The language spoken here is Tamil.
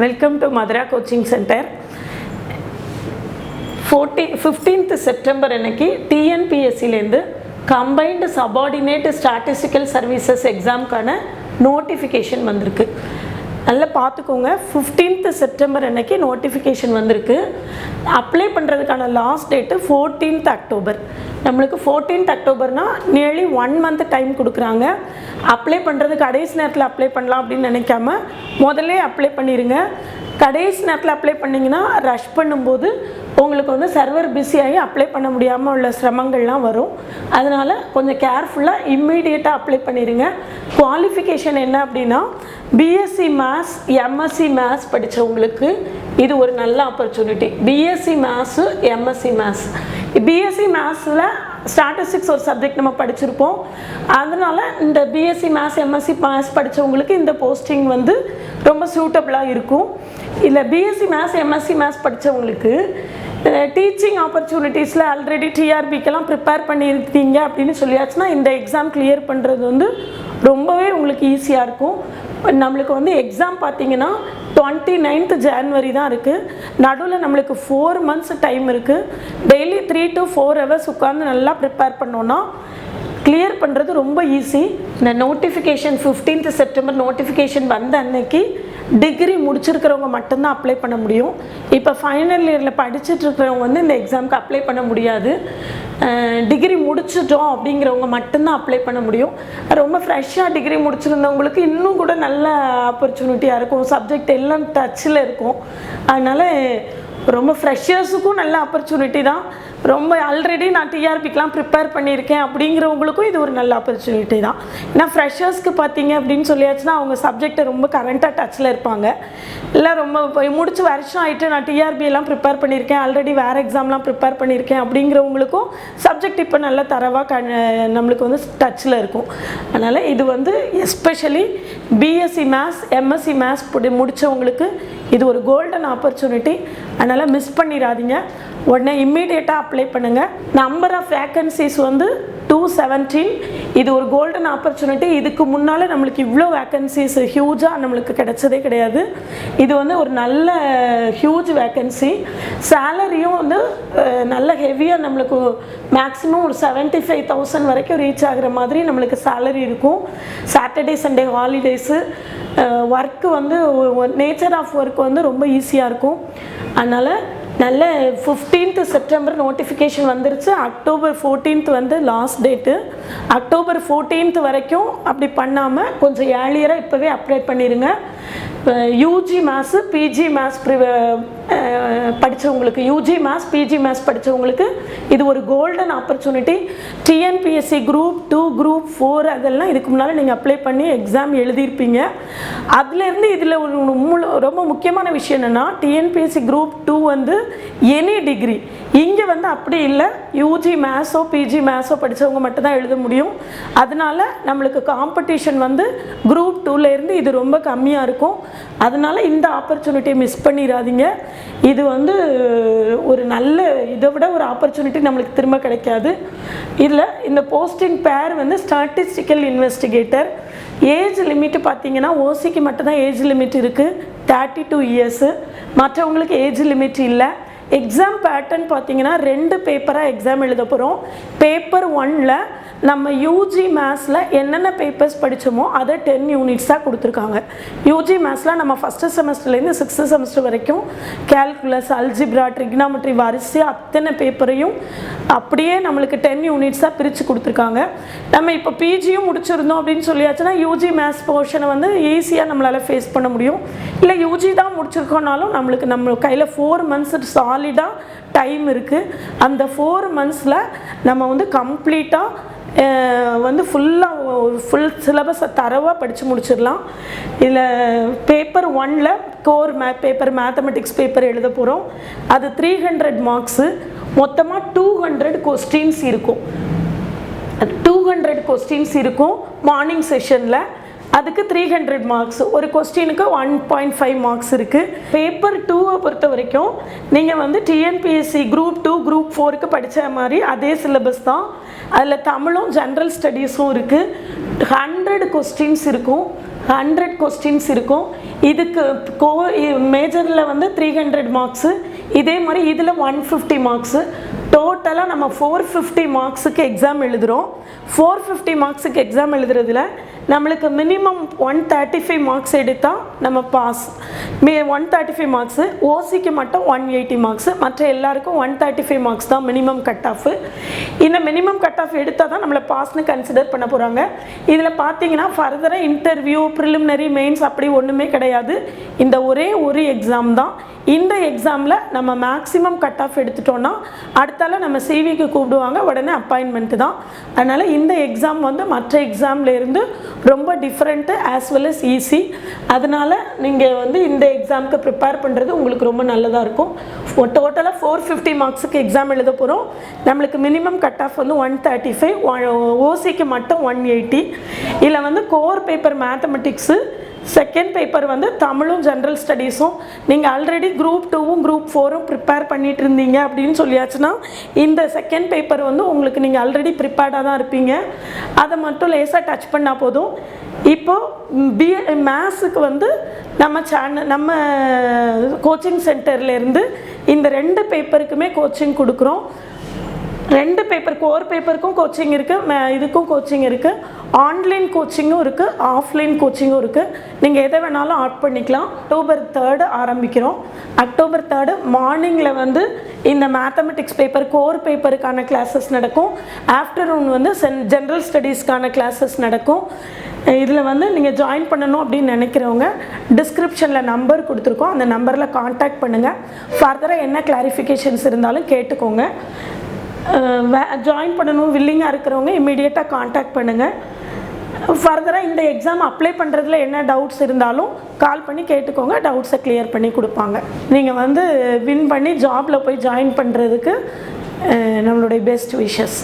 Welcome to Madra Coaching Center. 15th September அன்னைக்கு TNPSC லேந்து Combined Subordinate Statistical Services examக்கான notification வந்திருக்கு. நல்லா பார்த்துக்கோங்க. 15th September அன்னைக்கு notification வந்திருக்கு. அப்ளை பண்ணுறதுக்கான லாஸ்ட் டேட்டு 14th October. நம்மளுக்கு 14th Octoberனா நியர்லி 1 month டைம் கொடுக்குறாங்க. அப்ளை பண்ணுறது கடைசி நேரத்தில் அப்ளை பண்ணலாம் அப்படின்னு நினைக்காம முதல்ல அப்ளை பண்ணிடுங்க. கடைசி நேரத்தில் அப்ளை பண்ணிங்கன்னா ரஷ் பண்ணும்போது உங்களுக்கு வந்து சர்வர் பிஸியாகி அப்ளை பண்ண முடியாமல் உள்ள சிரமங்கள்லாம் வரும். அதனால் கொஞ்சம் கேர்ஃபுல்லாக இம்மீடியட்டாக அப்ளை பண்ணிடுங்க. குவாலிஃபிகேஷன் என்ன அப்படின்னா பிஎஸ்சி மேத்ஸ் எம்எஸ்சி மேத்ஸ் படித்தவங்களுக்கு இது ஒரு நல்ல opportunity. BSc maths MSc maths. BSc மேத்ஸில் ஸ்டாட்டிஸ்டிக்ஸ் ஒரு சப்ஜெக்ட் நம்ம படிச்சிருப்போம். அதனால் இந்த பிஎஸ்சி மேத்ஸ் எம்எஸ்சி மேத்ஸ் படித்தவங்களுக்கு இந்த போஸ்டிங் வந்து ரொம்ப சூட்டபிளாக இருக்கும். இல்லை பிஎஸ்சி மேத்ஸ் எம்எஸ்சி மேத்ஸ் படித்தவங்களுக்கு டீச்சிங் ஆப்பர்ச்சுனிட்டிஸில் ஆல்ரெடி டிஆர்பிக்கெல்லாம் ப்ரிப்பேர் பண்ணியிருக்கீங்க அப்படின்னு சொல்லியாச்சுன்னா இந்த எக்ஸாம் கிளியர் பண்ணுறது வந்து ரொம்பவே உங்களுக்கு ஈஸியாக இருக்கும். நம்மளுக்கு வந்து எக்ஸாம் பார்த்தீங்கன்னா 29th January தான் இருக்குது. நடுவில் நம்மளுக்கு 4 months டைம் இருக்குது. டெய்லி 3 to 4 hours உட்காந்து நல்லா ப்ரிப்பேர் பண்ணோன்னா கிளியர் பண்ணுறது ரொம்ப ஈஸி. இந்த நோட்டிஃபிகேஷன் 15th September நோட்டிஃபிகேஷன் வந்த அன்னைக்கு டிகிரி முடிச்சிருக்கிறவங்க மட்டும்தான் அப்ளை பண்ண முடியும். இப்போ ஃபைனல் இயரில் படிச்சுட்டு இருக்கிறவங்க வந்து இந்த எக்ஸாமுக்கு அப்ளை பண்ண முடியாது. டிகிரி முடிச்சிட்டோம் அப்படிங்கிறவங்க மட்டும்தான் அப்ளை பண்ண முடியும். ரொம்ப ஃப்ரெஷ்ஷாக டிகிரி முடிச்சிருந்தவங்களுக்கு இன்னும் கூட நல்ல ஆப்பர்ச்சுனிட்டியாக இருக்கும். சப்ஜெக்ட் எல்லாம் டச்சில் இருக்கும். அதனால் ரொம்ப ஃப்ரெஷர்ஸுக்கும் நல்ல ஆப்பர்ச்சுனிட்டி தான். ரொம்ப ஆல்ரெடி நான் டிஆர்பிக்கெலாம் ப்ரிப்பேர் பண்ணியிருக்கேன் அப்படிங்கிறவங்களுக்கும் இது ஒரு நல்ல ஆப்பர்ச்சுனிட்டி தான். ஏன்னா ஃப்ரெஷர்ஸ்க்கு பார்த்தீங்க அப்படின்னு சொல்லியாச்சுன்னா அவங்க சப்ஜெக்டை ரொம்ப கரண்ட்டாக டச்சில் இருப்பாங்க. இல்லை ரொம்ப முடிச்சு வருஷம் ஆகிட்டு நான் டிஆர்பியெல்லாம் ப்ரிப்பேர் பண்ணியிருக்கேன், ஆல்ரெடி வேறு எக்ஸாம்லாம் ப்ரிப்பேர் பண்ணியிருக்கேன் அப்படிங்கிறவங்களுக்கும் சப்ஜெக்ட் இப்போ நல்ல தரவாக நம்மளுக்கு வந்து டச்சில் இருக்கும். அதனால் இது வந்து especially BSc maths MSc maths முடித்தவங்களுக்கு இது ஒரு கோல்டன் ஆப்பர்ச்சுனிட்டி. அதனால் மிஸ் பண்ணிடாதீங்க. உடனே இம்மீடியட்டாக அப்ளை பண்ணுங்கள். நம்பர் ஆஃப் வேக்கன்சிஸ் வந்து 217. இது ஒரு கோல்டன் ஆப்பர்ச்சுனிட்டி. இதுக்கு முன்னால் நம்மளுக்கு இவ்வளோ வேக்கன்சிஸ் ஹியூஜாக நம்மளுக்கு கிடைச்சதே கிடையாது. இது வந்து ஒரு நல்ல ஹியூஜ் வேக்கன்சி. சேலரியும் வந்து நல்ல ஹெவியாக நம்மளுக்கு மேக்ஸிமம் ஒரு 75,000 வரைக்கும் ரீச் ஆகிற மாதிரி நம்மளுக்கு சேலரி இருக்கும். சாட்டர்டே சண்டே ஹாலிடேஸு ஒர்க்கு வந்து நேச்சர் ஆஃப் ஒர்க் வந்து ரொம்ப ஈஸியாக இருக்கும். அதனால் நல்ல 15th September நோட்டிஃபிகேஷன் வந்துருச்சு. October 14th வந்து லாஸ்ட் டேட்டு. October 14th வரைக்கும் அப்படி பண்ணாமல் கொஞ்சம் ஏர்லியராக இப்போவே அப்ளை பண்ணிடுங்க. யூஜி மேத்ஸு பிஜி மேத்ஸ் படித்தவங்களுக்கு யூஜி மேத்ஸ் பிஜி மேத்ஸ் படித்தவங்களுக்கு இது ஒரு golden opportunity. TNPSC group 2 group 4 அதெல்லாம் இதுக்கு முன்னால் நீங்கள் அப்ளை பண்ணி எக்ஸாம் எழுதியிருப்பீங்க. அதுலேருந்து இதில் ஒரு ரொம்ப முக்கியமான விஷயம் என்னென்னா டிஎன்பிஎஸ்சி குரூப் 2 வந்து எனி டிகிரி. இங்கே வந்து அப்படி இல்லை. யூஜி மேத்ஸோ பிஜி மேத்ஸோ படித்தவங்க மட்டும்தான் எழுத முடியும். அதனால நம்மளுக்கு காம்படிஷன் வந்து குரூப் 2லேருந்து இது ரொம்ப கம்மியாக இருக்கும். அதனால் இந்த ஆப்பர்ச்சுனிட்டியை மிஸ் பண்ணிடாதீங்க. இது வந்து ஒரு நல்ல இதை விட ஒரு ஆப்பர்ச்சுனிட்டி நம்மளுக்கு திரும்ப கிடைக்காது. இதில் இந்த போஸ்டிங் பேர் வந்து ஸ்டாட்டிஸ்டிக்கல் இன்வெஸ்டிகேட்டர். ஏஜ் லிமிட்டு பார்த்தீங்கன்னா ஓசிக்கு மட்டும்தான் ஏஜ் லிமிட் இருக்குது, 32 years. மற்றவங்களுக்கு ஏஜ் லிமிட் இல்லை. எக்ஸாம் பேட்டர்ன் பார்த்தீங்கன்னா 2 பேப்பராக எக்ஸாம் எழுத போகிறோம். பேப்பர் 1ல் நம்ம யூஜி மேத்ஸில் என்னென்ன பேப்பர்ஸ் படித்தோமோ அதை 10 unitsஸாக கொடுத்துருக்காங்க. யூஜி மேத்ஸில் நம்ம ஃபஸ்ட்டு செமஸ்டர்லேருந்து 6th செமஸ்டர் வரைக்கும் கேல்குலஸ் அல்ஜிப்ரா ட்ரிக்னாமெட்ரி வரிசையாக அத்தனை பேப்பரையும் அப்படியே நம்மளுக்கு 10 unitsஸாக பிரித்து கொடுத்துருக்காங்க. நம்ம இப்போ பிஜியும் முடிச்சிருந்தோம் அப்படின்னு சொல்லியாச்சுன்னா யூஜி மேத்ஸ் போர்ஷனை வந்து ஈஸியாக நம்மளால் ஃபேஸ் பண்ண முடியும். இல்லை யூஜி தான் முடிச்சிருக்கோனாலும் நம்ம கையில் 4 months சாலிடாக டைம் இருக்குது. அந்த 4 monthsல நம்ம வந்து கம்ப்ளீட்டாக வந்து ஃபுல் சிலபஸை தரவாக படித்து முடிச்சிடலாம். இதில் பேப்பர் 1ல் கோர் பேப்பர் மேத்தமெட்டிக்ஸ் பேப்பர் எழுத போகிறோம். அது 300 marks. மொத்தமாக 200 questions இருக்கும். 200 questions இருக்கும் மார்னிங் செஷனில். அதுக்கு 300 marks. ஒரு கொஸ்டினுக்கு 1.5 marks இருக்குது. பேப்பர் 2 பொறுத்த வரைக்கும் நீங்கள் வந்து டிஎன்பிஎஸ்சி குரூப் 2 குரூப் 4க்கு படித்த மாதிரி அதே சிலபஸ் தான். அதில் தமிழும் ஜென்ரல் ஸ்டடீஸும் இருக்குது. 100 questions இருக்கும். 100 கொஸ்டின்ஸ் இருக்கும். இதுக்கு மேஜரில் வந்து 300 மார்க்ஸு, இதே மாதிரி இதில் 150 மார்க்ஸு. டோட்டலாக நம்ம 450 மார்க்ஸுக்கு எக்ஸாம் எழுதுகிறோம். 450 மார்க்ஸுக்கு எக்ஸாம் எழுதுறதுல நம்மளுக்கு மினிமம் 135 மார்க்ஸ் எடுத்தால் நம்ம பாஸ். 135 மார்க்ஸு, ஓசிக்கு மட்டும் 180 மார்க்ஸு, மற்ற எல்லாருக்கும் 135 மார்க்ஸ் தான் மினிமம் கட் ஆஃபு. இந்த மினிமம் கட் ஆஃப் எடுத்தால் தான் நம்மளை பாஸ்னு கன்சிடர் பண்ண போகிறாங்க. இதில் பார்த்தீங்கன்னா ஃபர்தராக இன்டர்வியூ, ப்ரிலிமினரி, மெயின்ஸ் அப்படி ஒன்றுமே கிடையாது. இந்த ஒரே ஒரு எக்ஸாம் தான். இந்த எக்ஸாமில் நம்ம மேக்ஸிமம் கட் ஆஃப் எடுத்துட்டோன்னா அடுத்தால நம்ம சிவிக்கு கூப்பிடுவாங்க, உடனே அப்பாயின்மெண்ட்டு தான். அதனால் இந்த எக்ஸாம் வந்து மற்ற எக்ஸாம்லேருந்து ரொம்ப different as well as easy. அதனால் நீங்கள் வந்து இந்த எக்ஸாமுக்கு ப்ரிப்பேர் பண்ணுறது உங்களுக்கு ரொம்ப நல்லதாக இருக்கும். டோட்டலாக 450 மார்க்ஸுக்கு எக்ஸாம் எழுத போகிறோம். நம்மளுக்கு மினிமம் கட் ஆஃப் வந்து 135, ஓசிக்கு மட்டும் 180. இதில் வந்து core paper mathematics, second paper வந்து தமிழும் ஜென்ரல் ஸ்டடீஸும். நீங்கள் ஆல்ரெடி குரூப் 2வும் குரூப் 4ம் ப்ரிப்பேர் பண்ணிட்டு இருந்தீங்க அப்படின்னு சொல்லியாச்சுன்னா இந்த செகண்ட் பேப்பர் வந்து உங்களுக்கு நீங்கள் ஆல்ரெடி ப்ரிப்பேர்டாக தான் இருப்பீங்க. அதை மட்டும் லேசாக டச் பண்ணால் போதும். இப்போது மேத்ஸுக்கு வந்து நம்ம கோச்சிங் சென்டர்லேருந்து இந்த 2 பேப்பருக்குமே கோச்சிங் கொடுக்குறோம். 2 பேப்பர், கோர் பேப்பருக்கும் கோச்சிங் இருக்குது, இதுக்கும் கோச்சிங் இருக்குது. ஆன்லைன் கோச்சிங்கும் இருக்குது, ஆஃப்லைன் கோச்சிங்கும் இருக்குது. நீங்கள் எதை வேணாலும் ஆட் பண்ணிக்கலாம். அக்டோபர் 3 ஆரம்பிக்கிறோம். அக்டோபர் 3 மார்னிங்கில் வந்து இந்த மேத்தமெட்டிக்ஸ் பேப்பர், கோர் பேப்பருக்கான கிளாஸஸ் நடக்கும். ஆஃப்டர்நூன் வந்து ஜென்ரல் ஸ்டடீஸ்க்கான கிளாஸஸ் நடக்கும். இதில் வந்து நீங்கள் ஜாயின் பண்ணணும் அப்படின்னு நினைக்கிறவங்க டிஸ்கிரிப்ஷனில் நம்பர் கொடுத்துருக்கோம். அந்த நம்பரில் காண்டாக்ட் பண்ணுங்கள். ஃபர்தராக என்ன கிளாரிஃபிகேஷன்ஸ் இருந்தாலும் கேட்டுக்கோங்க. ஜாயின் பண்ணணும் வில்லிங்காக இருக்கிறவங்க இம்மீடியட்டாக காண்டாக்ட் பண்ணுங்கள். ஃபர்தராக இந்த எக்ஸாம் அப்ளை பண்ணுறதுல என்ன டவுட்ஸ் இருந்தாலும் கால் பண்ணி கேட்டுக்கோங்க. டவுட்ஸை கிளியர் பண்ணி கொடுப்பாங்க. நீங்கள் வந்து வின் பண்ணி ஜாபில் போய் ஜாயின் பண்ணுறதுக்கு நம்மளுடைய பெஸ்ட் விஷஸ்.